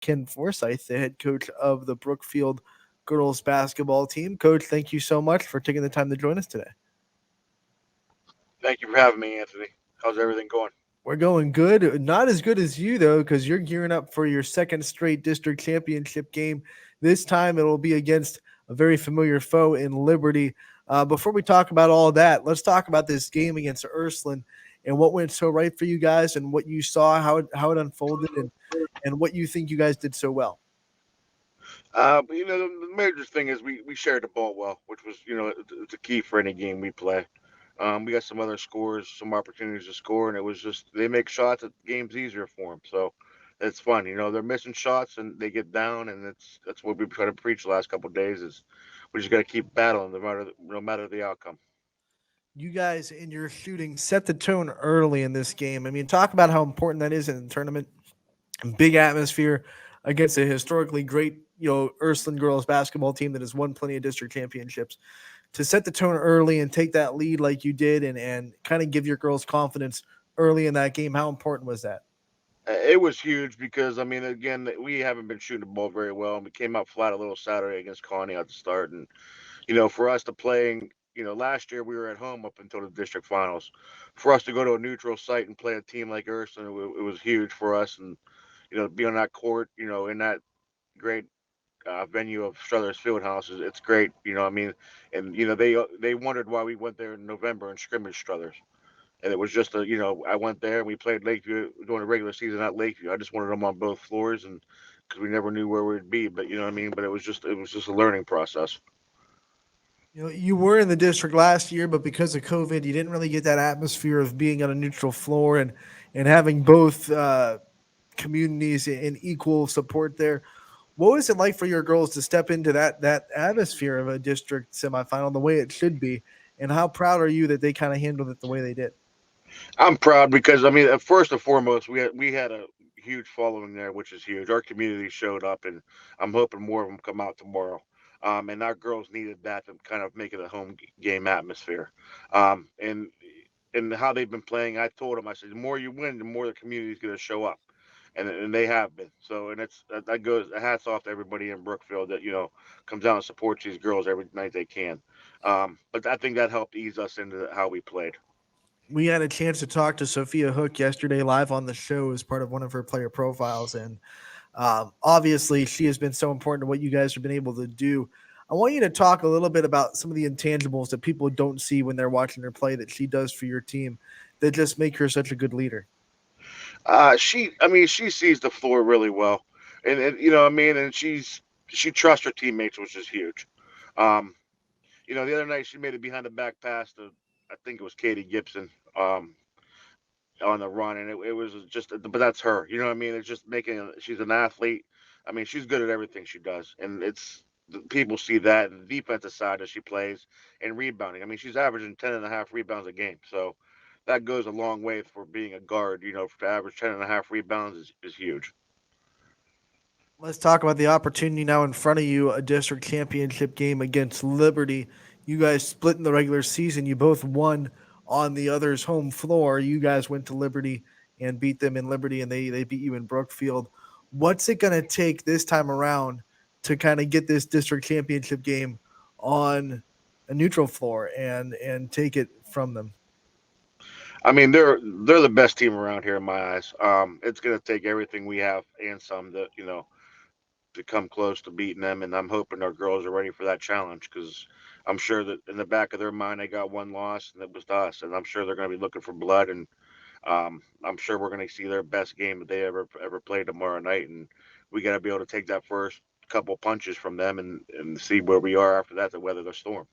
Ken Forsythe, the head coach of the Brookfield girls basketball team. Coach, thank you so much for taking the time to join us today. Thank you for having me, Anthony. How's everything going? We're going good. Not as good as you, though, because you're gearing up for your second straight district championship game. This time it'll be against a very familiar foe in Liberty. Before we talk about all that, let's talk about this game against Ursuline and what went so right for you guys and what you saw, how it unfolded, and what you think you guys did so well. But the major thing is we shared the ball well, which was it's a key for any game we play. We got some other scores, some opportunities to score, and it was just they make shots. The game's easier for them, so it's fun. They're missing shots and they get down, and that's what we try to preach the last couple of days is we just got to keep battling no matter the outcome. You guys in your shooting set the tone early in this game. I mean, talk about how important that is in the tournament. Big atmosphere against a historically great, Ursuline girls basketball team that has won plenty of district championships. To set the tone early and take that lead like you did and kind of give your girls confidence early in that game, how important was that? It was huge because I mean, again, we haven't been shooting the ball very well, and we came out flat a little Saturday against Connie at the start, and for us to playing, last year we were at home up until the district finals. For us to go to a neutral site and play a team like Urson, it was huge for us, and be on that court, in that great venue of Struthers Fieldhouse it's great. I mean, and they wondered why we went there in November and scrimmaged Struthers. And it was just I went there and we played Lakeview during the regular season at Lakeview. I just wanted them on both floors, and because we never knew where we'd be, but you know what I mean. But it was just a learning process. You were in the district last year, but because of COVID, you didn't really get that atmosphere of being on a neutral floor and having both communities in equal support there. What was it like for your girls to step into that atmosphere of a district semifinal the way it should be? And how proud are you that they kind of handled it the way they did? I'm proud because I mean, first and foremost, we had a huge following there, which is huge. Our community showed up, and I'm hoping more of them come out tomorrow. And our girls needed that to kind of make it a home game atmosphere. And how they've been playing, I told them, I said, the more you win, the more the community's going to show up, and they have been. So, and that goes hats off to everybody in Brookfield that comes out and supports these girls every night they can. But I think that helped ease us into how we played. We had a chance to talk to Sophia Hook yesterday live on the show as part of one of her player profiles, and obviously she has been so important to what you guys have been able to do. I want you to talk a little bit about some of the intangibles that people don't see when they're watching her play that she does for your team that just make her such a good leader. I mean, she sees the floor really well, and I mean, and she trusts her teammates, which is huge. Um, the other night she made it behind the back pass to, I think it was Katie Gibson, on the run, and it was just, but that's her. You know what I mean? It's just making. She's an athlete. I mean, she's good at everything she does, and people see that and the defensive side that she plays and rebounding. I mean, she's averaging 10.5 rebounds a game, so that goes a long way for being a guard. To average 10.5 rebounds is huge. Let's talk about the opportunity now in front of you, a district championship game against Liberty. You guys split in the regular season. You both won on the other's home floor. You guys went to Liberty and beat them in Liberty, and they beat you in Brookfield. What's it going to take this time around to kind of get this district championship game on a neutral floor and take it from them? I mean, they're the best team around here in my eyes. It's going to take everything we have and some to come close to beating them, and I'm hoping our girls are ready for that challenge because I'm sure that in the back of their mind they got one loss and it was to us, and I'm sure they're going to be looking for blood, and I'm sure we're going to see their best game that they ever played tomorrow night, and we got to be able to take that first couple punches from them and see where we are after that to weather the storm.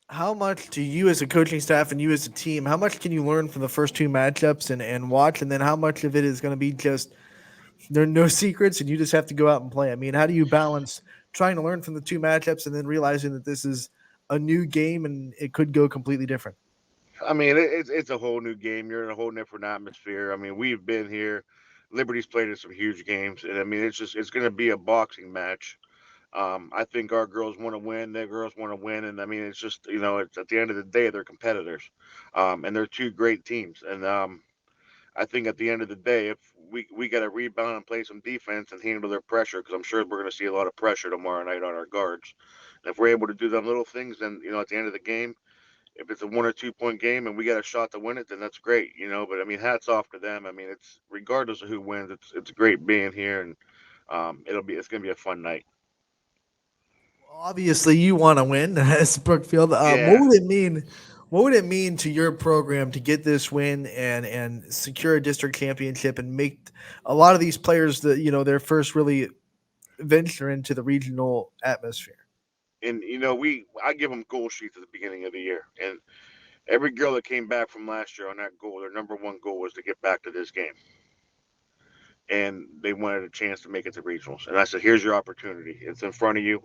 How much do you as a coaching staff and you as a team, how much can you learn from the first two matchups and watch? And then how much of it is going to be just there are no secrets and you just have to go out and play? I mean, how do you balance trying to learn from the two matchups and then realizing that this is a new game and it could go completely different? I mean, it's a whole new game. You're in a whole different atmosphere. I mean, we've been here. Liberty's played in some huge games, and I mean, it's going to be a boxing match. I think our girls want to win. Their girls want to win, and I mean, it's just it's at the end of the day, they're competitors, and they're two great teams. And I think at the end of the day, if we got to rebound and play some defense and handle their pressure because I'm sure we're going to see a lot of pressure tomorrow night on our guards. And if we're able to do them little things, then at the end of the game, if it's a 1 or 2 point game and we got a shot to win it, then that's great. But I mean, hats off to them. I mean, it's regardless of who wins, it's great being here, and it's gonna be a fun night. Obviously, you want to win as Brookfield. What Yeah, would it mean? What would it mean to your program to get this win and secure a district championship and make a lot of these players their first really venture into the regional atmosphere? and I give them goal sheets at the beginning of the year, and every girl that came back from last year on that goal, their number one goal was to get back to this game, and they wanted a chance to make it to regionals. And I said, "Here's your opportunity. It's in front of you."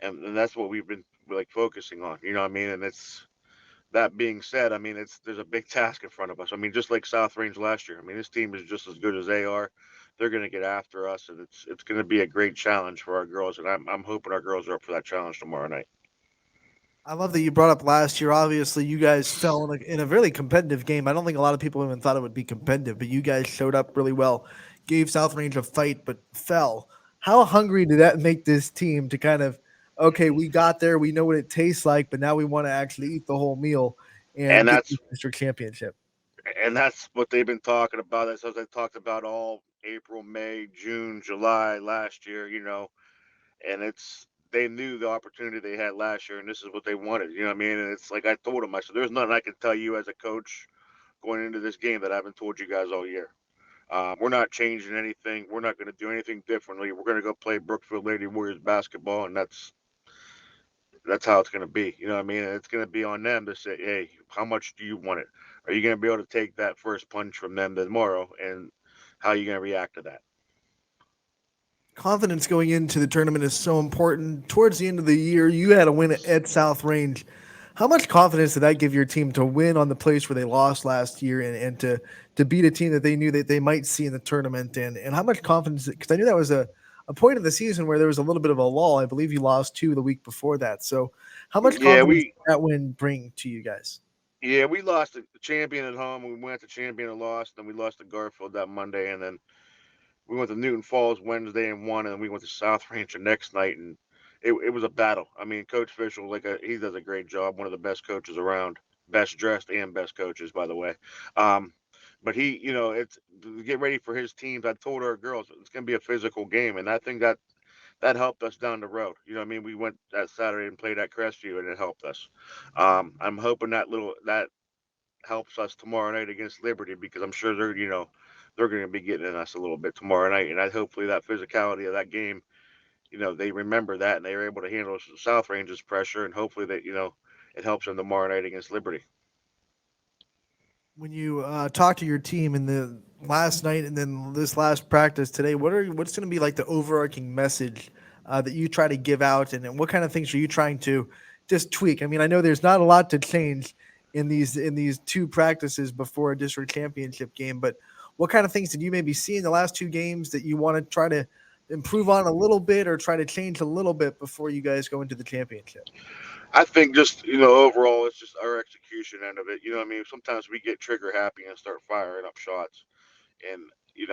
And that's what we've been like focusing on. You know what I mean? And it's that being said, I mean there's a big task in front of us. I mean, just like South Range last year. I mean, this team is just as good as they are. They're going to get after us, and it's going to be a great challenge for our girls. And I'm hoping our girls are up for that challenge tomorrow night. I love that you brought up last year. Obviously, you guys fell in a really competitive game. I don't think a lot of people even thought it would be competitive, but you guys showed up really well, gave South Range a fight, but fell. How hungry did that make this team to kind of, okay, we got there, we know what it tastes like, but now we want to actually eat the whole meal and And get that's this district championship? and that's what they've been talking about. That's what they talked about all April, May, June, July last year. And they knew the opportunity they had last year, and this is what they wanted. You know what I mean? And it's like I told them, I said, "There's nothing I can tell you as a coach going into this game that I haven't told you guys all year. We're not changing anything. We're not going to do anything differently. We're going to go play Brookfield Lady Warriors basketball, and that's how it's going to be. You know what I mean? And it's going to be on them to say, hey, how much do you want it? Are you going to be able to take that first punch from them tomorrow, and how are you going to react to that?" Confidence going into the tournament is so important. Towards the end of the year, you had a win at South Range. How much confidence did that give your team to win on the place where they lost last year and to beat a team that they knew that they might see in the tournament? And how much confidence, because I knew that was a point of the season where there was a little bit of a lull. I believe you lost two the week before that. So how much Yeah, confidence we did that win bring to you guys? yeah we lost the champion at home. We went to champion and lost, and we lost to Garfield that Monday, and then we went to Newton Falls Wednesday and won, and we went to South Ranch the next night, and it was a battle. I mean, Coach Fischel, he does a great job. One of the best coaches around, best dressed and best coaches, by the way. Um, but it's get ready for his teams. I told our girls it's going to be a physical game, and I think that helped us down the road. You know what I mean? We went that Saturday and played at Crestview, and it helped us. I'm hoping that helps us tomorrow night against Liberty because I'm sure they're going to be getting in us a little bit tomorrow night, and hopefully that physicality of that game, they remember that and they're able to handle South Range's pressure, and hopefully that it helps them tomorrow night against Liberty. When you talk to your team in the last night and then this last practice today, what's going to be like the overarching message that you try to give out, and what kind of things are you trying to just tweak? I mean, I know there's not a lot to change in these two practices before a district championship game, but what kind of things did you maybe see in the last two games that you want to try to improve on a little bit or try to change a little bit before you guys go into the championship? I think just overall it's just our execution end of it. You know what I mean? Sometimes we get trigger happy and start firing up shots, and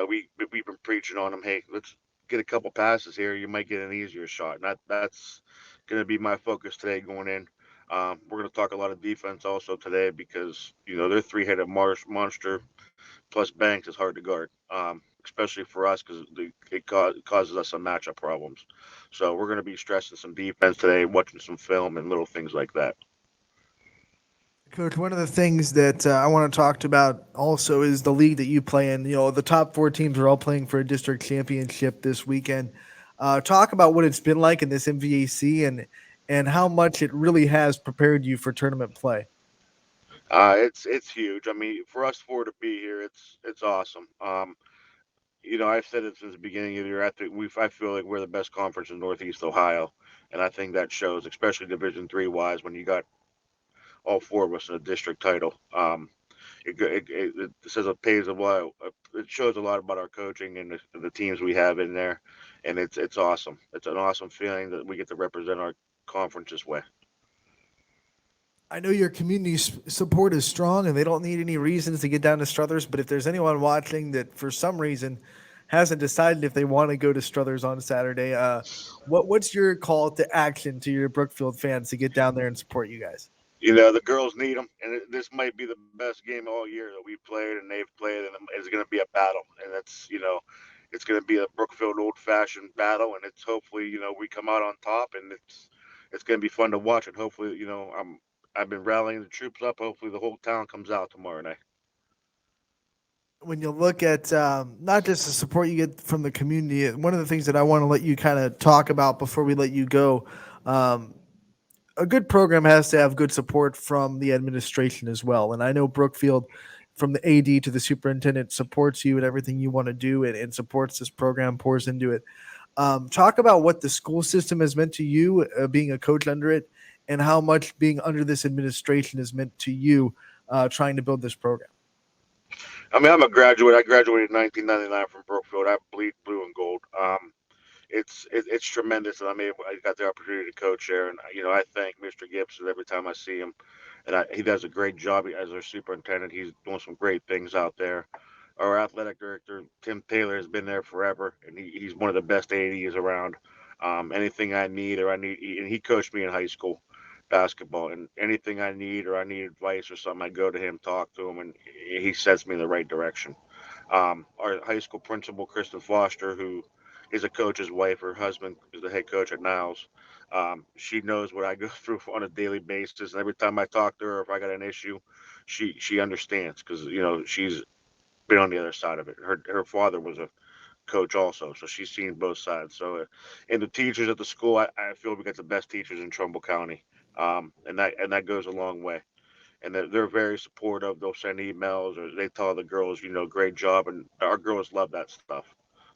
we've been preaching on them. Hey, let's get a couple passes here. You might get an easier shot, and that's going to be my focus today going in. We're going to talk a lot of defense also today because they're three-headed monster plus Banks is hard to guard, especially for us because it causes us some matchup problems. So we're going to be stressing some defense today, watching some film and little things like that. Coach, one of the things that I want to talk about also is the league that you play in. The top four teams are all playing for a district championship this weekend. Talk about what it's been like in this MVAC and how much it really has prepared you for tournament play. It's huge. I mean, for us four to be here, it's awesome. I've said it since the beginning of the year. I feel like we're the best conference in Northeast Ohio, and I think that shows, especially Division three wise, when you got all four of us in a district title. It says it pays a lot. It shows a lot about our coaching and the teams we have in there, and it's awesome. It's an awesome feeling that we get to represent our conference this way. I know your community support is strong, and they don't need any reasons to get down to Struthers. But if there's anyone watching that for some reason hasn't decided if they want to go to Struthers on Saturday, what's your call to action to your Brookfield fans to get down there and support you guys? The girls need them, and this might be the best game all year that we've played and they've played, and it's going to be a battle, and it's going to be a Brookfield old-fashioned battle, and it's hopefully we come out on top, and it's going to be fun to watch, and hopefully I've been rallying the troops up. Hopefully the whole town comes out tomorrow night. When you look at not just the support you get from the community, one of the things that I want to let you kind of talk about before we let you go, um, a good program has to have good support from the administration as well. And I know Brookfield, from the AD to the superintendent, supports you and everything you want to do and supports this program, pours into it. Talk about what the school system has meant to you, being a coach under it, and how much being under this administration has meant to you, trying to build this program. I mean, I'm a graduate. I graduated in 1999 from Brookfield. I bleed blue and gold. It's tremendous that I got the opportunity to coach there, and I thank Mr. Gibson every time I see him, and he does a great job as our superintendent. He's doing some great things out there. Our athletic director Tim Taylor has been there forever, and he's one of the best ADs around. Anything I need or I need, and he coached me in high school basketball, and anything I need or I need advice or something, I go to him, talk to him, and he sets me in the right direction. Our high school principal, Kristen Foster, who is a coach's wife. Her husband is the head coach at Niles. She knows what I go through on a daily basis, and every time I talk to her, if I got an issue, she understands because she's been on the other side of it. Her father was a coach also, so she's seen both sides. So, and the teachers at the school, I feel we got the best teachers in Trumbull County, and that goes a long way, and they're very supportive. They'll send emails or they tell the girls, great job, and our girls love that stuff.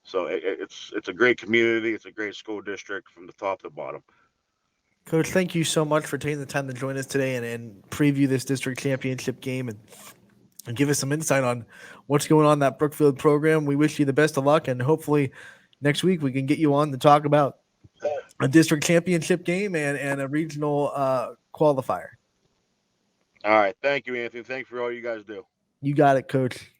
So it's a great community. It's a great school district from the top to the bottom. Coach, thank you so much for taking the time to join us today and preview this district championship game and give us some insight on what's going on in that Brookfield program. We wish you the best of luck, and hopefully next week we can get you on to talk about a district championship game and a regional qualifier. All right, thank you, Anthony. Thank you for all you guys do. You got it, Coach.